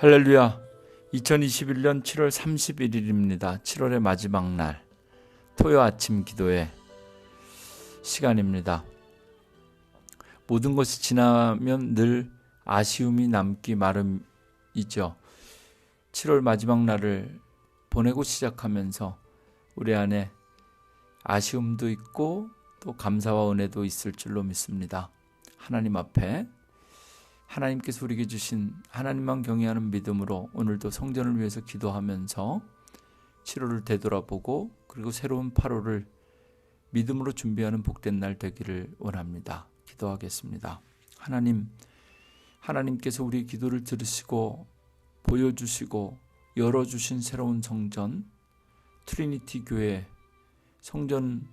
할렐루야. 2021년 7월 31일입니다. 7월의 마지막 날 토요 아침 기도의 시간입니다. 모든 것이 지나면 늘 아쉬움이 남기 마련이죠. 7월 마지막 날을 보내고 시작하면서 우리 안에 아쉬움도 있고 또 감사와 은혜도 있을 줄로 믿습니다. 하나님 앞에 하나님께서 우리에게 주신 하나님만 경외하는 믿음으로 오늘도 성전을 위해서 기도하면서 7월을 되돌아보고 그리고 새로운 8월을 믿음으로 준비하는 복된 날 되기를 원합니다. 기도하겠습니다. 하나님께서 우리 기도를 들으시고 보여주시고 열어주신 새로운 성전 트리니티 교회 성전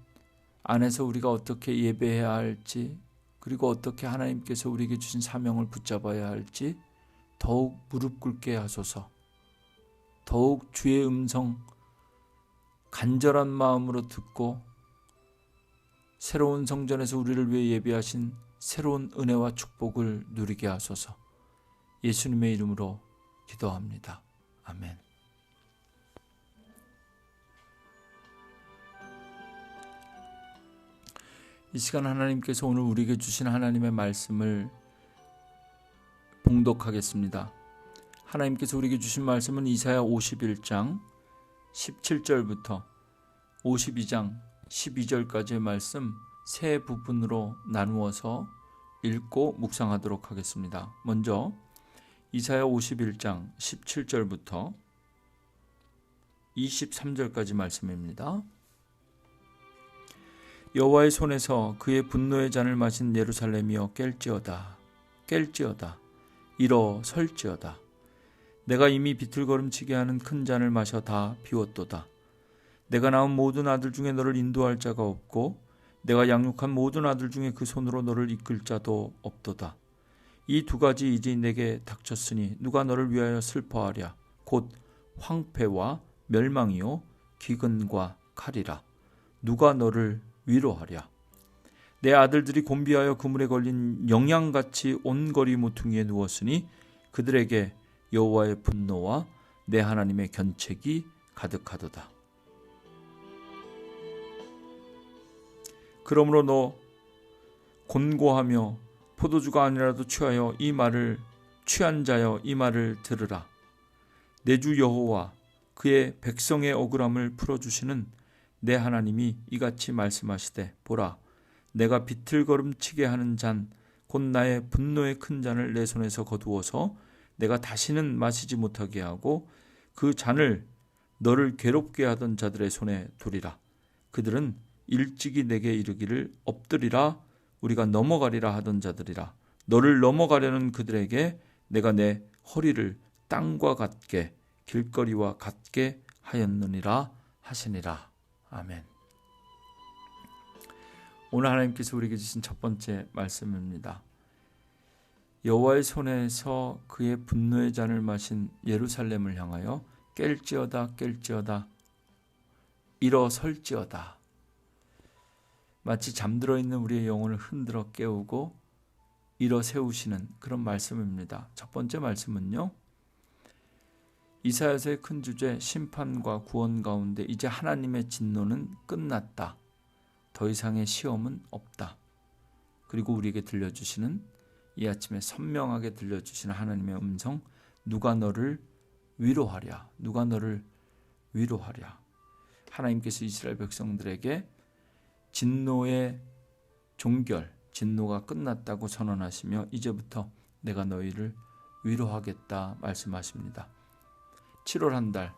안에서 우리가 어떻게 예배해야 할지 그리고 어떻게 하나님께서 우리에게 주신 사명을 붙잡아야 할지 더욱 무릎 꿇게 하소서. 더욱 주의 음성 간절한 마음으로 듣고 새로운 성전에서 우리를 위해 예비하신 새로운 은혜와 축복을 누리게 하소서. 예수님의 이름으로 기도합니다. 아멘. 이 시간 하나님께서 오늘 우리에게 주신 하나님의 말씀을 봉독하겠습니다. 하나님께서 우리에게 주신 말씀은 이사야 51장 17절부터 52장 12절까지의 말씀 세 부분으로 나누어서 읽고 묵상하도록 하겠습니다. 먼저 이사야 51장 17절부터 23절까지 말씀입니다. 여호와의 손에서 그의 분노의 잔을 마신 예루살렘이여 깰지어다 일어설지어다. 내가 이미 비틀거름치게 하는 큰 잔을 마셔 다 비웠도다. 내가 낳은 모든 아들 중에 너를 인도할 자가 없고 내가 양육한 모든 아들 중에 그 손으로 너를 이끌 자도 없도다. 이 두 가지 이제 내게 닥쳤으니 누가 너를 위하여 슬퍼하랴. 곧 황폐와 멸망이요 기근과 칼이라. 누가 너를 위로하랴. 내 아들들이 곤비하여 그물에 걸린 영양같이 온 거리 모퉁이에 누웠으니 그들에게 여호와의 분노와 내 하나님의 견책이 가득하도다. 그러므로 너 곤고하며 포도주가 아니라도 취한 자여 이 말을 들으라. 내 주 여호와 그의 백성의 억울함을 풀어주시는 내 하나님이 이같이 말씀하시되 보라 내가 비틀거름치게 하는 잔 곧 나의 분노의 큰 잔을 내 손에서 거두어서 내가 다시는 마시지 못하게 하고 그 잔을 너를 괴롭게 하던 자들의 손에 두리라. 그들은 일찍이 내게 이르기를 엎드리라 우리가 넘어가리라 하던 자들이라. 너를 넘어가려는 그들에게 내가 내 허리를 땅과 같게 길거리와 같게 하였느니라 하시니라. 아멘. 오늘 하나님께서 우리에게 주신 첫 번째 말씀입니다. 여호와의 손에서 그의 분노의 잔을 마신 예루살렘을 향하여 깰지어다 일어설지어다. 마치 잠들어 있는 우리의 영혼을 흔들어 깨우고 일어세우시는 그런 말씀입니다. 첫 번째 말씀은요. 이사야서의 큰 주제 심판과 구원 가운데 이제 하나님의 진노는 끝났다. 더 이상의 시험은 없다. 그리고 우리에게 들려주시는 이 아침에 선명하게 들려주시는 하나님의 음성 누가 너를 위로하랴. 누가 너를 위로하랴. 하나님께서 이스라엘 백성들에게 진노의 종결 진노가 끝났다고 선언하시며 이제부터 내가 너희를 위로하겠다 말씀하십니다. 7월 한 달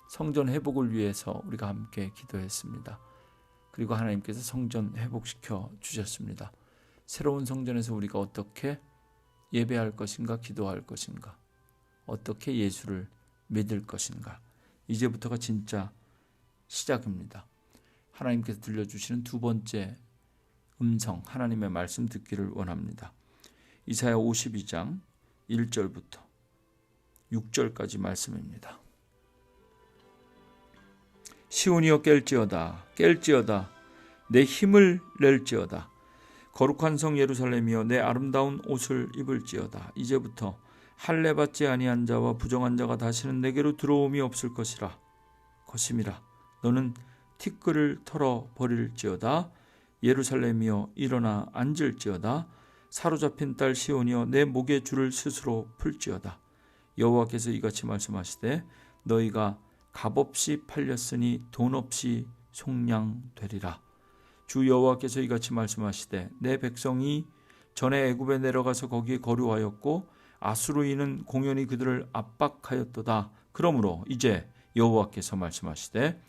성전 회복을 위해서 우리가 함께 기도했습니다. 그리고 하나님께서 성전 회복시켜 주셨습니다. 새로운 성전에서 우리가 어떻게 예배할 것인가 기도할 것인가 어떻게 예수를 믿을 것인가 이제부터가 진짜 시작입니다. 하나님께서 들려주시는 두 번째 음성 하나님의 말씀 듣기를 원합니다. 이사야 52장 1절부터 6절까지 말씀입니다. 시온이여 깰지어다 내 힘을 낼지어다. 거룩한 성 예루살렘이여 내 아름다운 옷을 입을지어다. 이제부터 할례 받지 아니한 자와 부정한 자가 다시는 내게로 들어옴이 없을 것임이라. 너는 티끌을 털어 버릴지어다. 예루살렘이여 일어나 앉을지어다. 사로잡힌 딸 시온이여 내 목의 줄을 스스로 풀지어다. 여호와께서 이같이 말씀하시되 너희가 값없이 팔렸으니 돈 없이 속량되리라. 주 여호와께서 이같이 말씀하시되 내 백성이 전에 애굽에 내려가서 거기에 거류하였고 아수르인은 공연히 그들을 압박하였도다. 그러므로 이제 여호와께서 말씀하시되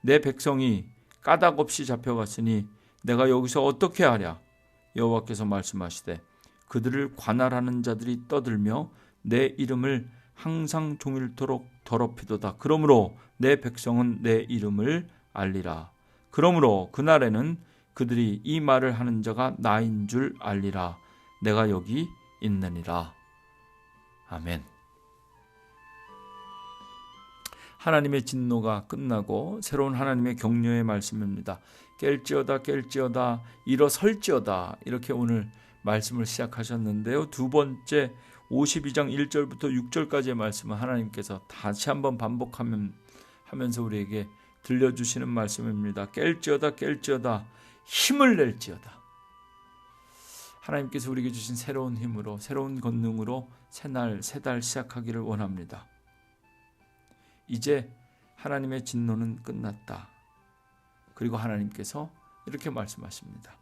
내 백성이 까닭 없이 잡혀갔으니 내가 여기서 어떻게 하랴. 여호와께서 말씀하시되 그들을 관할하는 자들이 떠들며 내 이름을 항상 종일토록 더럽히도다. 그러므로 내 백성은 내 이름을 알리라. 그러므로 그날에는 그들이 이 말을 하는 자가 나인 줄 알리라. 내가 여기 있느니라. 아멘. 하나님의 진노가 끝나고 새로운 하나님의 격려의 말씀입니다. 깰지어다 일어설지어다, 이렇게 오늘 말씀을 시작하셨는데요. 두 번째 52장 1절부터 6절까지의 말씀은 하나님께서 다시 한번 반복하면서 우리에게 들려주시는 말씀입니다. 깰지어다 힘을 낼지어다. 하나님께서 우리에게 주신 새로운 힘으로, 새로운 권능으로 새 달 시작하기를 원합니다. 이제 하나님의 진노는 끝났다. 그리고 하나님께서 이렇게 말씀하십니다.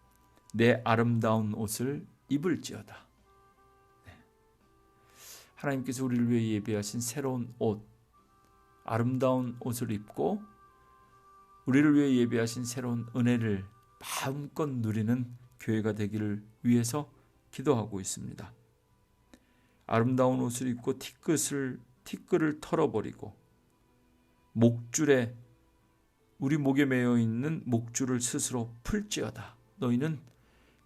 내 아름다운 옷을 입을지어다. 네. 하나님께서 우리를 위해 예비하신 새로운 옷, 아름다운 옷을 입고 우리를 위해 예비하신 새로운 은혜를 마음껏 누리는 교회가 되기를 위해서 기도하고 있습니다. 아름다운 옷을 입고 티끌을 털어버리고 목줄에, 우리 목에 매여 있는 목줄을 스스로 풀지어다. 너희는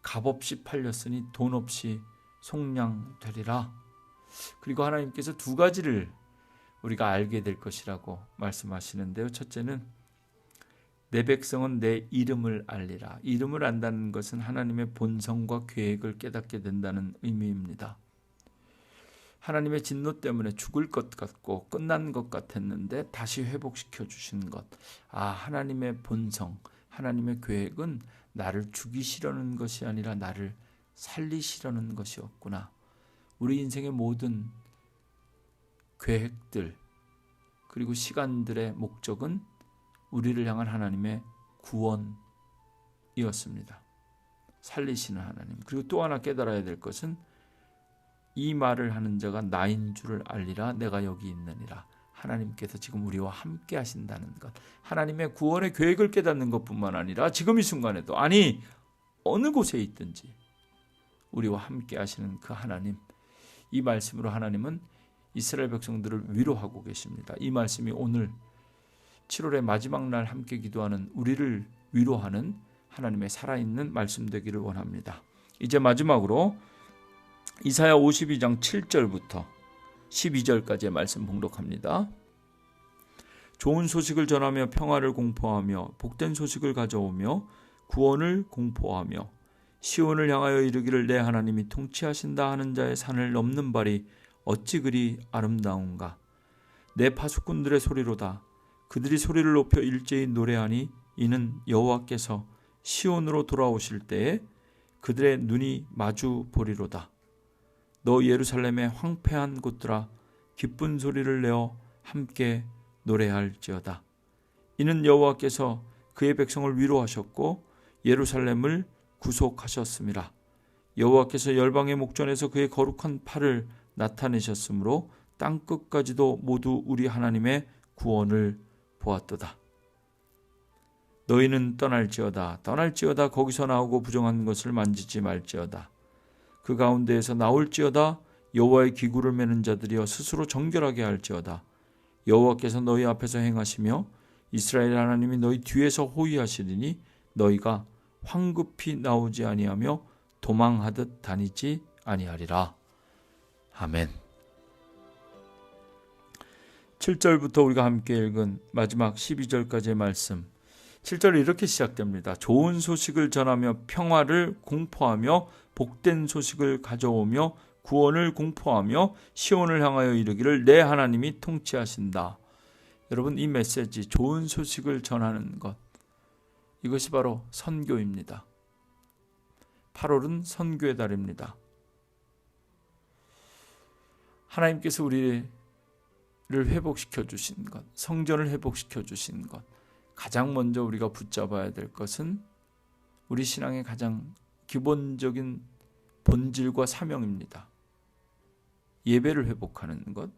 값없이 팔렸으니 돈 없이 속량되리라. 그리고 하나님께서 두 가지를 우리가 알게 될 것이라고 말씀하시는데요. 첫째는 내 백성은 내 이름을 알리라. 이름을 안다는 것은 하나님의 본성과 계획을 깨닫게 된다는 의미입니다. 하나님의 진노 때문에 죽을 것 같고 끝난 것 같았는데 다시 회복시켜 주신 것. 하나님의 본성, 하나님의 계획은 나를 죽이시려는 것이 아니라 나를 살리시려는 것이었구나. 우리 인생의 모든 계획들 그리고 시간들의 목적은 우리를 향한 하나님의 구원이었습니다. 살리시는 하나님. 그리고 또 하나 깨달아야 될 것은 이 말을 하는 자가 나인 줄을 알리라. 내가 여기 있느니라. 하나님께서 지금 우리와 함께 하신다는 것, 하나님의 구원의 계획을 깨닫는 것뿐만 아니라 지금 이 순간에도, 어느 곳에 있든지 우리와 함께 하시는 그 하나님, 이 말씀으로 하나님은 이스라엘 백성들을 위로하고 계십니다. 이 말씀이 오늘 7월의 마지막 날 함께 기도하는 우리를 위로하는 하나님의 살아있는 말씀 되기를 원합니다. 이제 마지막으로 이사야 52장 7절부터 12절까지의 말씀 봉독합니다. 좋은 소식을 전하며 평화를 공포하며 복된 소식을 가져오며 구원을 공포하며 시온을 향하여 이르기를 내 하나님이 통치하신다 하는 자의 산을 넘는 발이 어찌 그리 아름다운가. 내 파수꾼들의 소리로다. 그들이 소리를 높여 일제히 노래하니 이는 여호와께서 시온으로 돌아오실 때에 그들의 눈이 마주 보리로다. 너 예루살렘의 황폐한 곳들아 기쁜 소리를 내어 함께 노래할지어다. 이는 여호와께서 그의 백성을 위로하셨고 예루살렘을 구속하셨음이라. 여호와께서 열방의 목전에서 그의 거룩한 팔을 나타내셨으므로 땅끝까지도 모두 우리 하나님의 구원을 보았도다. 너희는 떠날지어다 거기서 나오고 부정한 것을 만지지 말지어다. 그 가운데에서 나올지어다. 여호와의 기구를 매는 자들이여 스스로 정결하게 할지어다. 여호와께서 너희 앞에서 행하시며 이스라엘 하나님이 너희 뒤에서 호위하시리니 너희가 황급히 나오지 아니하며 도망하듯 다니지 아니하리라. 아멘. 7절부터 우리가 함께 읽은 마지막 12절까지의 말씀, 7절이 이렇게 시작됩니다. 좋은 소식을 전하며 평화를 공포하며 복된 소식을 가져오며 구원을 공포하며 시온을 향하여 이르기를 내 하나님이 통치하신다. 여러분, 이 메시지, 좋은 소식을 전하는 것, 이것이 바로 선교입니다. 8월은 선교의 달입니다. 하나님께서 우리를 회복시켜 주신 것, 성전을 회복시켜 주신 것, 가장 먼저 우리가 붙잡아야 될 것은 우리 신앙의 가장 기본적인 본질과 사명입니다. 예배를 회복하는 것,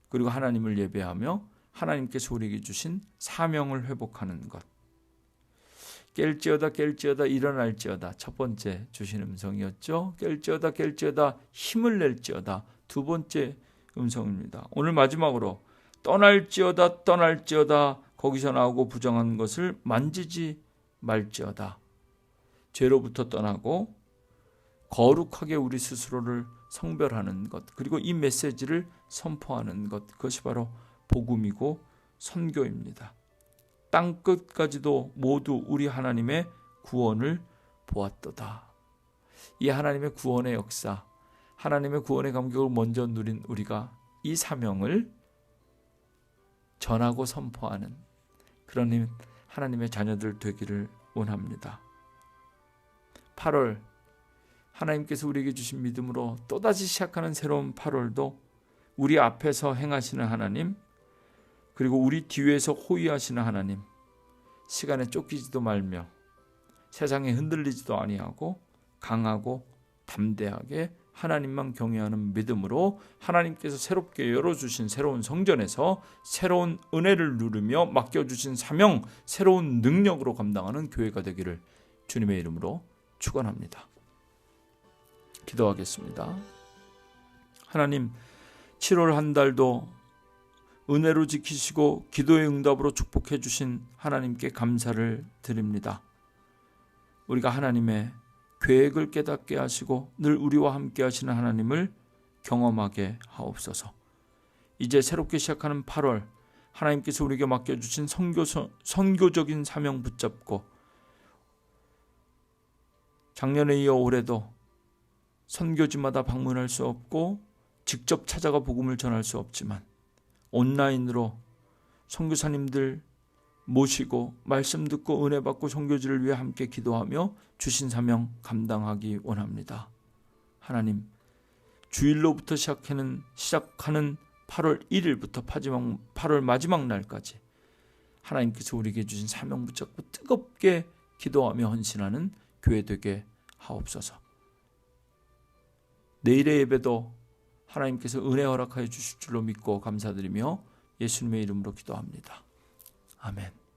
그리고 하나님을 예배하며 하나님께서 우리에게 주신 사명을 회복하는 것. 깰지어다 일어날지어다, 첫 번째 주신 음성이었죠. 깰지어다 힘을 낼지어다, 두 번째 음성입니다. 오늘 마지막으로 떠날지어다 거기서 나오고 부정한 것을 만지지 말지어다. 죄로부터 떠나고 거룩하게 우리 스스로를 성별하는 것, 그리고 이 메시지를 선포하는 것, 그것이 바로 복음이고 선교입니다. 땅 끝까지도 모두 우리 하나님의 구원을 보았도다. 이 하나님의 구원의 역사, 하나님의 구원의 감격을 먼저 누린 우리가 이 사명을 전하고 선포하는 그런 하나님의 자녀들 되기를 원합니다. 8월, 하나님께서 우리에게 주신 믿음으로 또다시 시작하는 새로운 8월도 우리 앞에서 행하시는 하나님, 그리고 우리 뒤에서 호위하시는 하나님, 시간에 쫓기지도 말며 세상에 흔들리지도 아니하고 강하고 담대하게 하나님만 경외하는 믿음으로 하나님께서 새롭게 열어주신 새로운 성전에서 새로운 은혜를 누리며 맡겨주신 사명, 새로운 능력으로 감당하는 교회가 되기를 주님의 이름으로 축원합니다. 기도하겠습니다. 하나님, 7월 한 달도 은혜로 지키시고 기도의 응답으로 축복해 주신 하나님께 감사를 드립니다. 우리가 하나님의 계획을 깨닫게 하시고 늘 우리와 함께 하시는 하나님을 경험하게 하옵소서. 이제 새롭게 시작하는 8월, 하나님께서 우리에게 맡겨주신 선교적인 사명 붙잡고 작년에 이어 올해도 선교지마다 방문할 수 없고 직접 찾아가 복음을 전할 수 없지만 온라인으로 선교사님들 모시고 말씀 듣고 은혜 받고 선교지를 위해 함께 기도하며 주신 사명 감당하기 원합니다. 하나님, 주일로부터 시작하는 8월 1일부터 8월 마지막 날까지 하나님께서 우리에게 주신 사명 붙잡고 뜨겁게 기도하며 헌신하는 교회 되게 하옵소서. 내일의 예배도 하나님께서 은혜 허락하여 주실 줄로 믿고 감사드리며 예수님의 이름으로 기도합니다. 아멘.